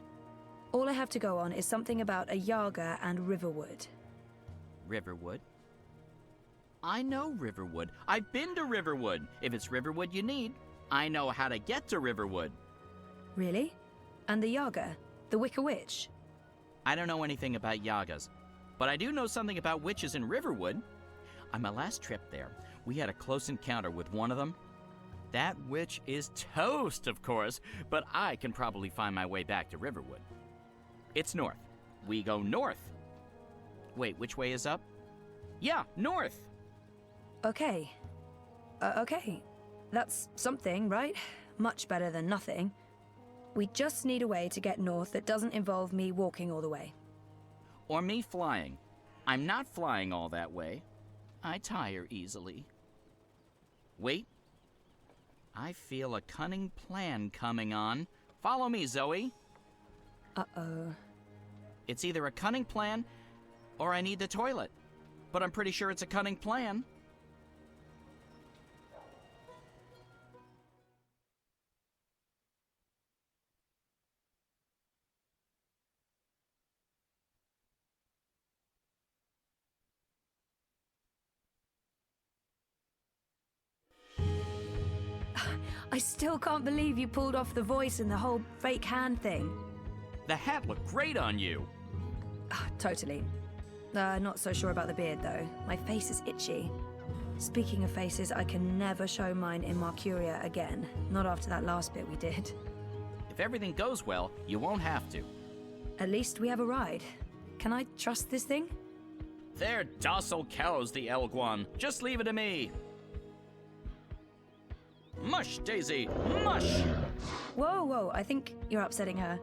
All I have to go on is something about a Yaga and Riverwood. Riverwood? I know Riverwood. I've been to Riverwood. If it's Riverwood you need, I know how to get to Riverwood. Really? And the Yaga? The Wicker Witch? I don't know anything about Yagas, but I do know something about witches in Riverwood. On my last trip there, we had a close encounter with one of them. That witch is toast, of course, but I can probably find my way back to Riverwood. It's north. We go north. Wait, which way is up? Yeah, north. Okay. Okay. That's something, right? Much better than nothing. We just need a way to get north that doesn't involve me walking all the way. Or me flying. I'm not flying all that way. I tire easily. Wait. I feel a cunning plan coming on. Follow me, Zoe. Uh-oh. It's either a cunning plan, or I need the toilet. But I'm pretty sure it's a cunning plan. I still can't believe you pulled off the voice and the whole fake hand thing. The hat looked great on you. Totally. Not so sure about the beard, though. My face is itchy. Speaking of faces, I can never show mine in Marcuria again. Not after that last bit we did. If everything goes well, you won't have to. At least we have a ride. Can I trust this thing? They're docile cows, the Elguan. Just leave it to me. Mush, Daisy, mush! Whoa, whoa, I think you're upsetting her.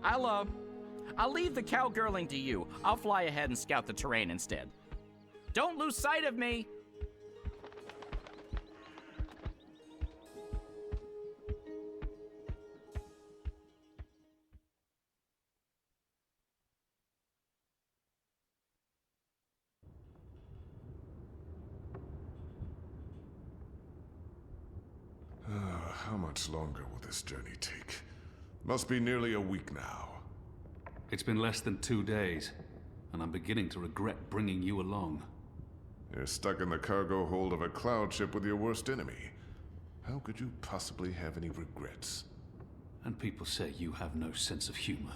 I'll leave the cowgirling to you. I'll fly ahead and scout the terrain instead. Don't lose sight of me! How much longer will this journey take? Must be nearly a week now. It's been less than 2 days, and I'm beginning to regret bringing you along. You're stuck in the cargo hold of a cloud ship with your worst enemy. How could you possibly have any regrets? And people say you have no sense of humor.